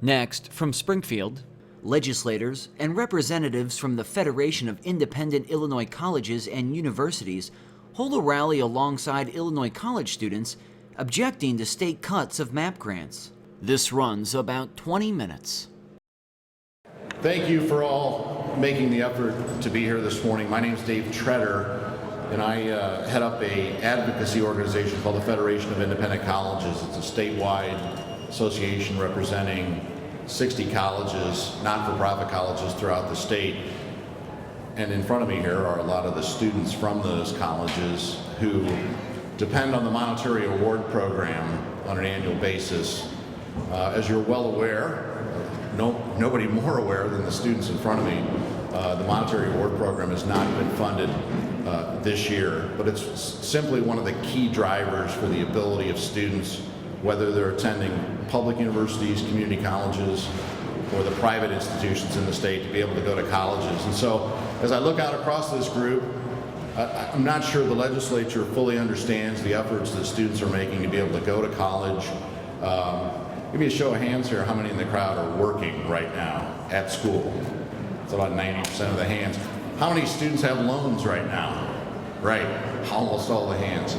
Next, from Springfield, legislators and representatives from the Federation of Independent Illinois Colleges and Universities hold a rally alongside Illinois college students objecting to state cuts of MAP grants. This runs about 20 minutes. Thank you for all making the effort to be here this morning. My name is Dave Treader, and I head up an advocacy organization called the Federation of Independent Colleges. It's a statewide association representing 60 colleges, not-for-profit colleges throughout the state. And in front of me here are a lot of the students from those colleges who depend on the monetary award program on an annual basis. As you're well aware, nobody more aware than the students in front of me, the monetary award program has not been funded this year, but it's simply one of the key drivers for the ability of students, whether they're attending public universities, community colleges, or the private institutions in the state, to be able to go to colleges. And so, as I look out across this group, I'm not sure the legislature fully understands the efforts that students are making to be able to go to college. Give me a show of hands here, how many in the crowd are working right now at school? It's about 90% of the hands. How many students have loans right now? Right, almost all the hands.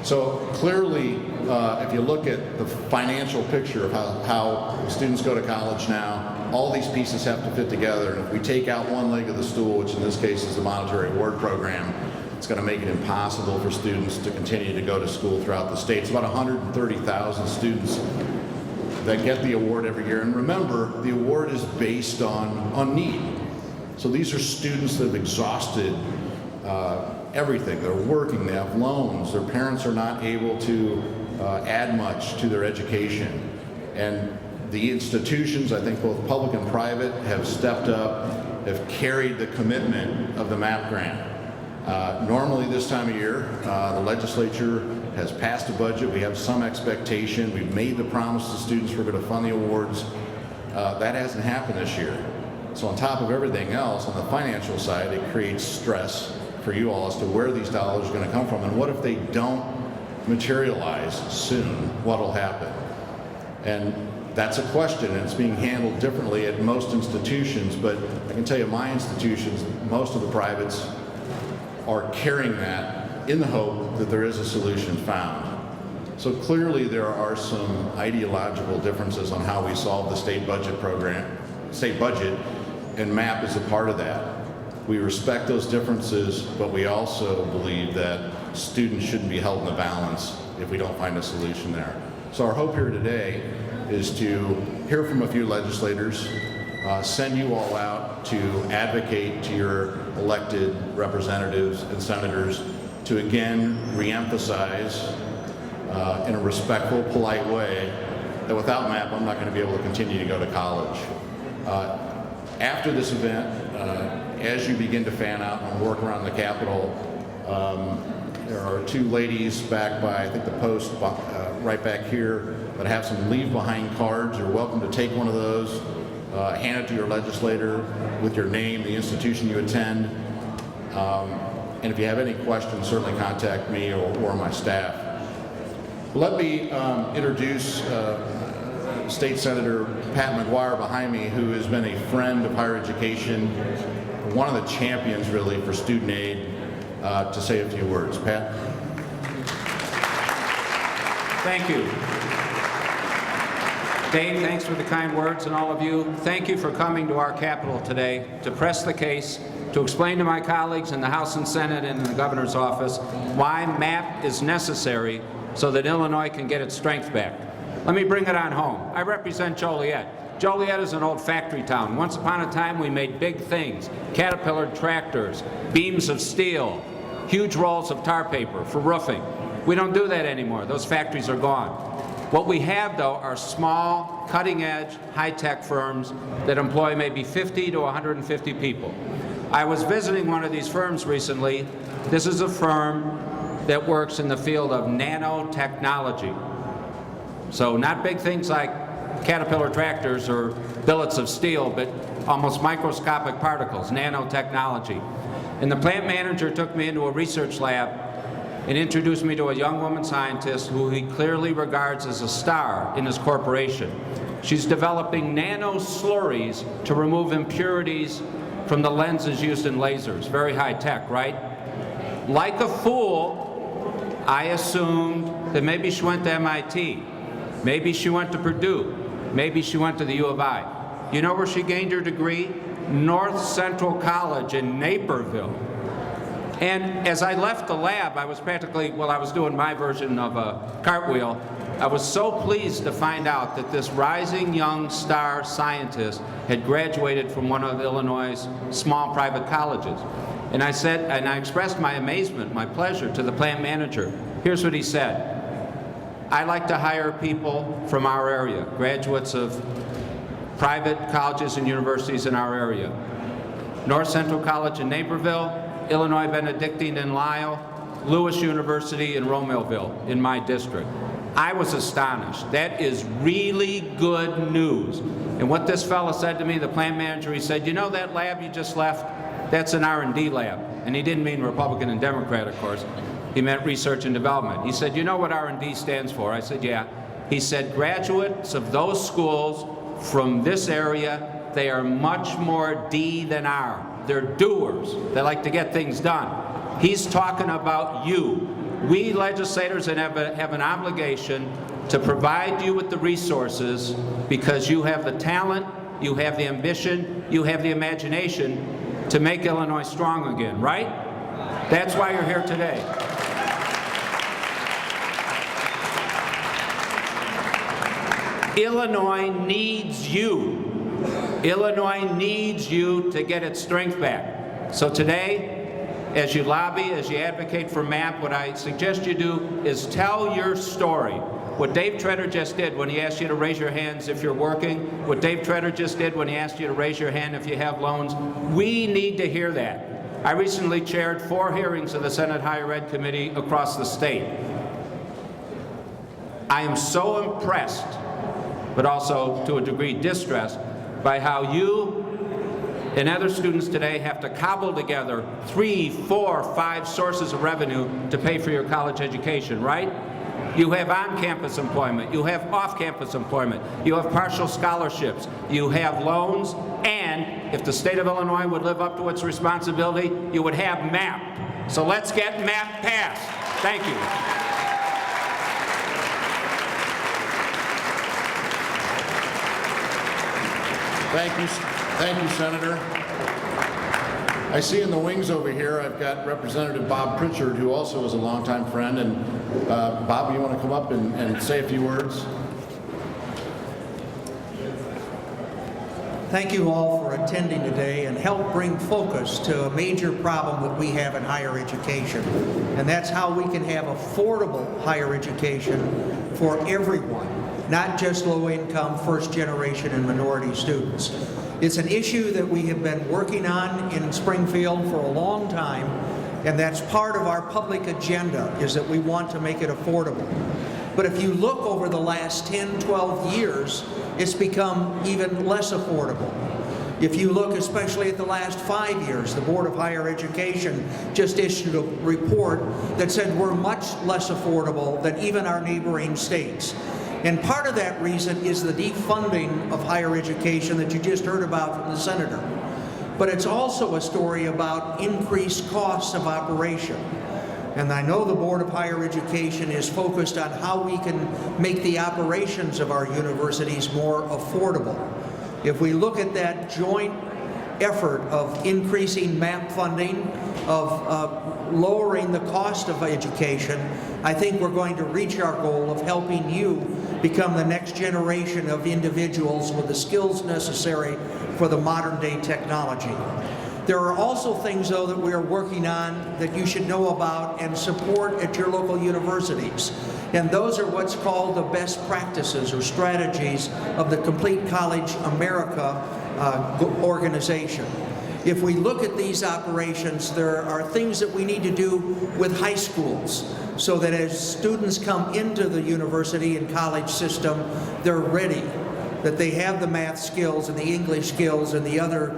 So clearly, if you look at the financial picture of how students go to college now, all these pieces have to fit together. And if we take out one leg of the stool, which in this case is the monetary award program, it's going to make it impossible for students to continue to go to school throughout the state. It's about 130,000 students that get the award every year. And remember, the award is based on need. So these are students that have exhausted everything. They're working, they have loans, their parents are not able to add much to their education. And the institutions, I think both public and private, have stepped up, have carried the commitment of the MAP grant. Normally this time of year, the legislature has passed a budget. We have some expectation. We've made the promise to students we're going to fund the awards. That hasn't happened this year. So on top of everything else, on the financial side, it creates stress for you all as to where these dollars are going to come from. And what if they don't materialize soon? What will happen? And that's a question, and it's being handled differently at most institutions. But I can tell you, my institutions, most of the privates, are carrying that in the hope that there is a solution found. So clearly there are some ideological differences on how we solve the state budget, and MAP is a part of that. We respect those differences, but we also believe that students shouldn't be held in the balance if we don't find a solution there. So our hope here today is to hear from a few legislators, send you all out to advocate to your elected representatives and senators to again reemphasize in a respectful, polite way that without MAP I'm not going to be able to continue to go to college. After this event, as you begin to fan out and work around the Capitol, there are two ladies back by, I think, the post right back here that have some leave behind cards. You're welcome to take one of those, hand it to your legislator with your name, the institution you attend. And if you have any questions, certainly contact me or my staff. Let me introduce State Senator Pat Mcguire behind me, who has been a friend of higher education, one of the champions really for student aid, to say a few words. Pat? Thank you. Dave, thanks for the kind words, and all of you, thank you for coming to our Capitol today to press the case, to explain to my colleagues in the House and Senate and in the governor's office why MAP is necessary so that Illinois can get its strength back. Let me bring it on home. I represent Joliet. Joliet is an old factory town. Once upon a time, we made big things: Caterpillar tractors, beams of steel, huge rolls of tar paper for roofing. We don't do that anymore. Those factories are gone. What we have, though, are small, cutting-edge, high-tech firms that employ maybe 50 to 150 people. I was visiting one of these firms recently. This is a firm that works in the field of nanotechnology. So not big things like Caterpillar tractors or billets of steel, but almost microscopic particles, nanotechnology. And the plant manager took me into a research lab and introduced me to a young woman scientist who he clearly regards as a star in his corporation. She's developing nano slurries to remove impurities from the lenses used in lasers. Very high tech, right? Like a fool, I assumed that maybe she went to MIT, maybe she went to Purdue, maybe she went to the U of I. You know where she gained her degree? North Central College in Naperville. And as I left the lab, I was practically, well, I was doing my version of a cartwheel. I was so pleased to find out that this rising young star scientist had graduated from one of Illinois' small private colleges. And I said, and I expressed my amazement, my pleasure to the plant manager. Here's what he said: I like to hire people from our area, graduates of private colleges and universities in our area. North Central College in Naperville, Illinois Benedictine in Lisle, Lewis University in Romeoville in my district. I was astonished. That is really good news. And what this fellow said to me, the plant manager, he said, you know that lab you just left? That's an R&D lab. And he didn't mean Republican and Democrat, of course. He meant research and development. He said, you know what R&D stands for? I said, yeah. He said, graduates of those schools from this area, they are much more D than R. They're doers. They like to get things done. He's talking about you. We legislators have an obligation to provide you with the resources because you have the talent, you have the ambition, you have the imagination to make Illinois strong again, right? That's why you're here today. Illinois needs you. Illinois needs you to get its strength back. So today, as you lobby, as you advocate for MAP, what I suggest you do is tell your story. What Dave Tretter just did when he asked you to raise your hands if you're working, what Dave Tretter just did when he asked you to raise your hand if you have loans, we need to hear that. I recently chaired 4 hearings of the Senate Higher Ed Committee across the state. I am so impressed, but also to a degree distressed, by how you and other students today have to cobble together 3, 4, 5 sources of revenue to pay for your college education, right? You have on-campus employment, you have off-campus employment, you have partial scholarships, you have loans, and if the state of Illinois would live up to its responsibility, you would have MAP. So let's get MAP passed. Thank you. Thank you, Senator. I see in the wings over here, I've got Representative Bob Pritchard, who also is a longtime friend. And Bob, you want to come up and say a few words? Thank you all for attending today and help bring focus to a major problem that we have in higher education. And that's how we can have affordable higher education for everyone, not just low-income, first-generation, and minority students. It's an issue that we have been working on in Springfield for a long time, and that's part of our public agenda, is that we want to make it affordable. But if you look over the last 10, 12 years, it's become even less affordable. If you look especially at the last 5 years, the Board of Higher Education just issued a report that said we're much less affordable than even our neighboring states. And part of that reason is the defunding of higher education that you just heard about from the senator. But it's also a story about increased costs of operation. And I know the Board of Higher Education is focused on how we can make the operations of our universities more affordable. If we look at that joint effort of increasing MAP funding, of lowering the cost of education, I think we're going to reach our goal of helping you become the next generation of individuals with the skills necessary for the modern day technology. There are also things, though, that we are working on that you should know about and support at your local universities. And those are what's called the best practices or strategies of the Complete College America organization. If we look at these operations, there are things that we need to do with high schools so that as students come into the university and college system, they're ready, that they have the math skills and the English skills and the other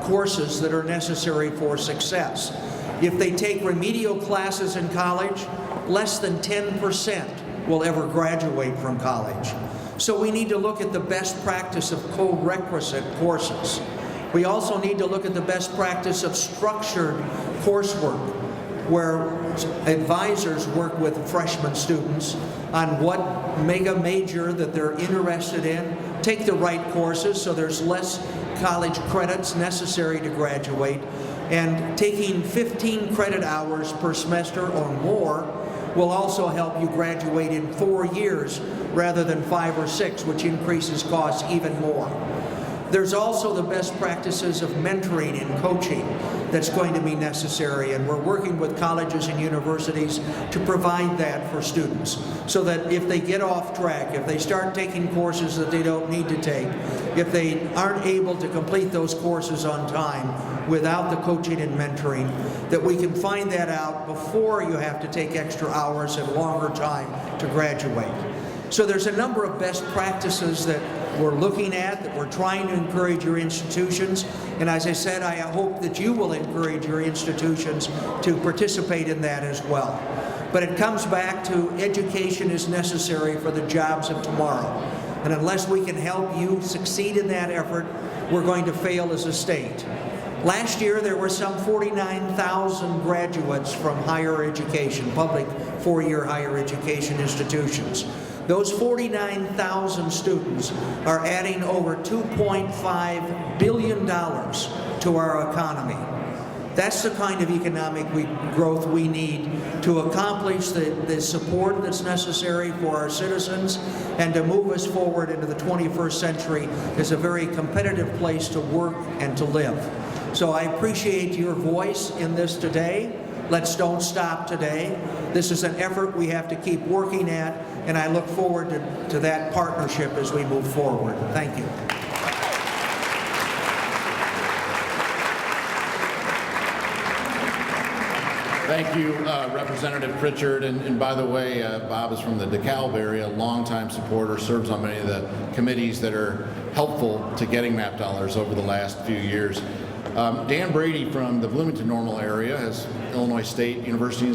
courses that are necessary for success. If they take remedial classes in college, less than 10% will ever graduate from college. So we need to look at the best practice of co-requisite courses. We also need to look at the best practice of structured coursework, where advisors work with freshman students on what mega major that they're interested in, take the right courses so there's less college credits necessary to graduate, and taking 15 credit hours per semester or more will also help you graduate in 4 years rather than 5 or 6, which increases costs even more. There's also the best practices of mentoring and coaching that's going to be necessary, and we're working with colleges and universities to provide that for students so that if they get off track, if they start taking courses that they don't need to take, if they aren't able to complete those courses on time without the coaching and mentoring, that we can find that out before you have to take extra hours and longer time to graduate. So there's a number of best practices that we're looking at, that we're trying to encourage your institutions. And as I said, I hope that you will encourage your institutions to participate in that as well. But it comes back to education is necessary for the jobs of tomorrow. And unless we can help you succeed in that effort, we're going to fail as a state. Last year, there were some 49,000 graduates from higher education, public four-year higher education institutions. Those 49,000 students are adding over $2.5 billion to our economy. That's the kind of economic growth we need to accomplish the support that's necessary for our citizens and to move us forward into the 21st century as a very competitive place to work and to live. So I appreciate your voice in this today. Let's don't stop today. This is an effort we have to keep working at, and I look forward to that partnership as we move forward. Thank you. Thank you, Representative Pritchard. And by the way, Bob is from the DeKalb area, longtime supporter, serves on many of the committees that are helpful to getting MAP dollars over the last few years. Dan Brady from the Bloomington-Normal area has Illinois State University in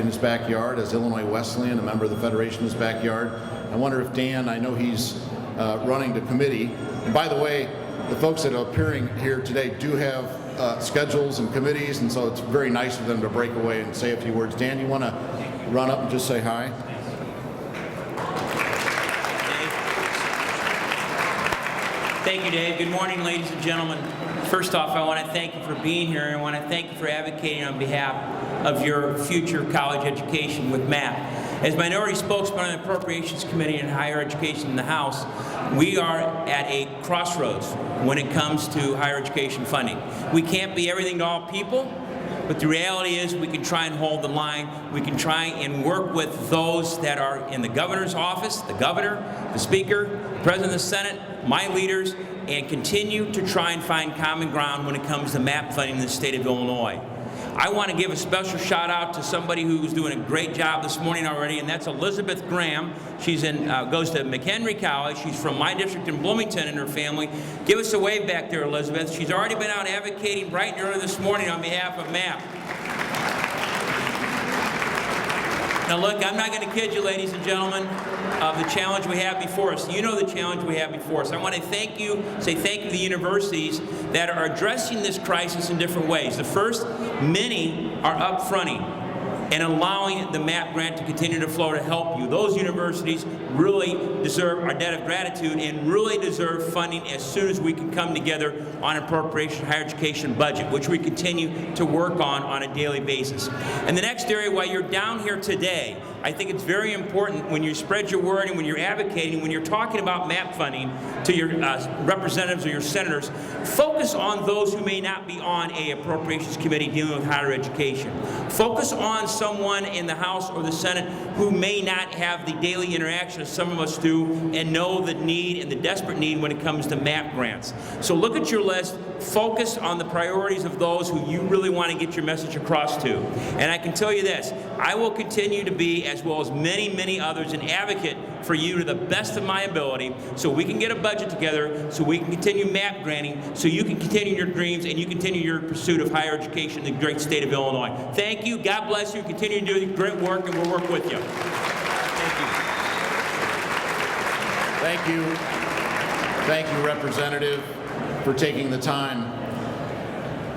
his backyard, has Illinois Wesleyan, a member of the Federation, in his backyard. I wonder if Dan, I know he's running the committee. And by the way, the folks that are appearing here today do have schedules and committees, and so it's very nice of them to break away and say a few words. Dan, you want to run up and just say hi? Thank you, Dave. Good morning, ladies and gentlemen. First off, I want to thank you for being here, and I want to thank you for advocating on behalf of your future college education with MAP. As Minority Spokesman on the Appropriations Committee and Higher Education in the House, we are at a crossroads when it comes to higher education funding. We can't be everything to all people, but the reality is we can try and hold the line. We can try and work with those that are in the governor's office, the governor, the speaker, the president of the Senate, my leaders, and continue to try and find common ground when it comes to MAP funding in the state of Illinois. I want to give a special shout out to somebody who's doing a great job this morning already, and that's Elizabeth Graham. She's goes to McHenry College. She's from my district in Bloomington, and her family. Give us a wave back there, Elizabeth. She's already been out advocating bright and early this morning on behalf of MAP. Now look, I'm not going to kid you, ladies and gentlemen, of the challenge we have before us. You know the challenge we have before us. I want to say thank you to the universities that are addressing this crisis in different ways. The first, many are up-fronting and allowing the MAP grant to continue to flow to help you. Those universities really deserve our debt of gratitude and really deserve funding as soon as we can come together on appropriation higher education budget, which we continue to work on a daily basis. And the next area, while you're down here today, I think it's very important when you spread your word and when you're advocating, when you're talking about MAP funding to your representatives or your senators, focus on those who may not be on a appropriations committee dealing with higher education. Focus on someone in the House or the Senate who may not have the daily interaction as some of us do and know the need and the desperate need when it comes to MAP grants. So look at your list, focus on the priorities of those who you really want to get your message across to. And I can tell you this, I will continue to be, as well as many, many others, an advocate for you to the best of my ability so we can get a budget together, so we can continue MAP granting, so you can continue your dreams and you continue your pursuit of higher education in the great state of Illinois. Thank you. God bless you. Continue to do great work, and we'll work with you. Thank you. Thank you. Thank you, Representative, for taking the time.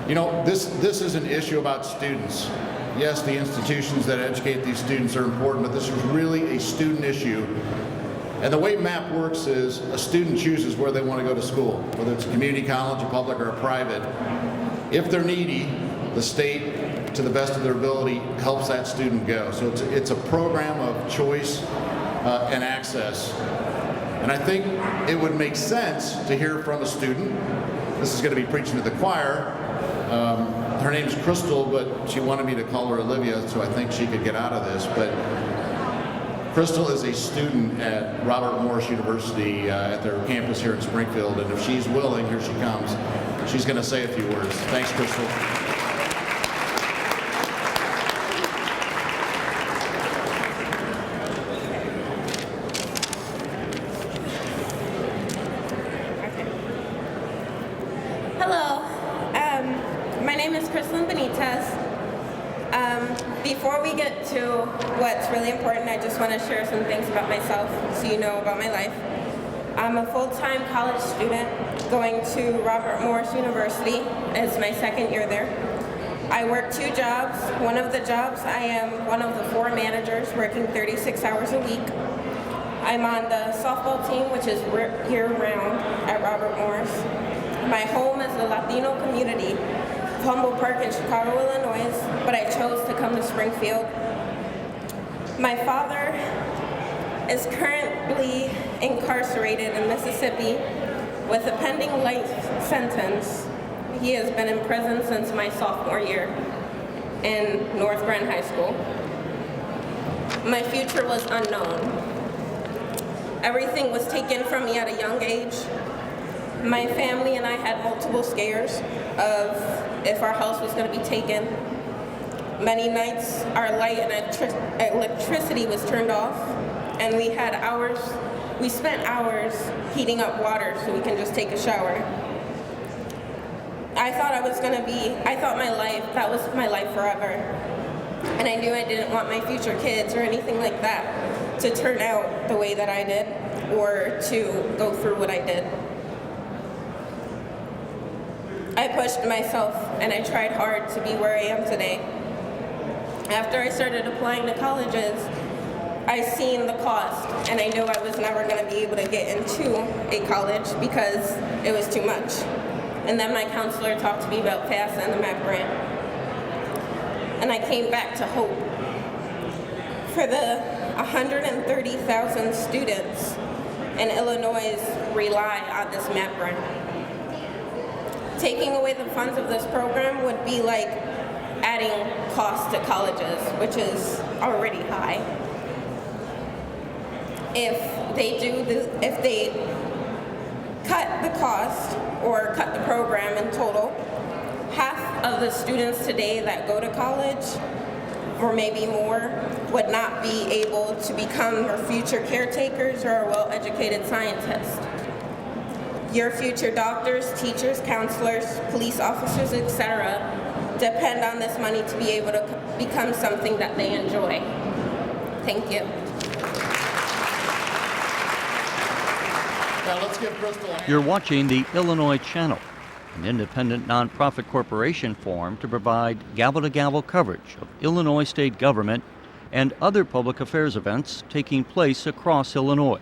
You know, this is an issue about students. Yes, the institutions that educate these students are important, but this is really a student issue. And the way MAP works is a student chooses where they want to go to school, whether it's a community college, a public, or a private. If they're needy, the state, to the best of their ability, helps that student go. So it's a program of choice and access. And I think it would make sense to hear from a student. This is going to be preaching to the choir. Her name's Crystal, but she wanted me to call her Olivia, so I think she could get out of this. But Crystal is a student at Robert Morris University at their campus here in Springfield, and if she's willing, here she comes. She's going to say a few words. Thanks, Crystal. Hello, my name is Crystal Benitez. Before we get to what's really important, I just want to share some things about myself so you know about my life. I'm a full-time college student going to Robert Morris University. It's my second year there. I work 2 jobs. One of the jobs, I am one of the 4 managers working 36 hours a week. I'm on the softball team, which is year-round at Robert Morris. My home is the Latino community of Humboldt Park in Chicago, Illinois, but I chose to come to Springfield. My father is currently incarcerated in Mississippi with a pending life sentence. He has been in prison since my sophomore year in North Grand High School. My future was unknown. Everything was taken from me at a young age. My family and I had multiple scares of if our house was going to be taken. Many nights our light and electricity was turned off, and we spent hours heating up water so we can just take a shower. I thought that was my life forever. And I knew I didn't want my future kids or anything like that to turn out the way that I did or to go through what I did. I pushed myself and I tried hard to be where I am today. After I started applying to colleges, I seen the cost and I knew I was never going to be able to get into a college because it was too much. And then my counselor talked to me about FAFSA and the MAP grant. And I came back to hope. For the 130,000 students in Illinois rely on this MAP grant. Taking away the funds of this program would be like adding cost to colleges, which is already high. If they cut the cost or cut the program in total, half of the students today that go to college, or maybe more, would not be able to become our future caretakers or well-educated scientists. Your future doctors, teachers, counselors, police officers, etc. depend on this money to be able to become something that they enjoy. Thank you. Now let's give Crystal a hand. You're watching the Illinois Channel, an independent nonprofit corporation formed to provide gavel-to-gavel coverage of Illinois state government and other public affairs events taking place across Illinois.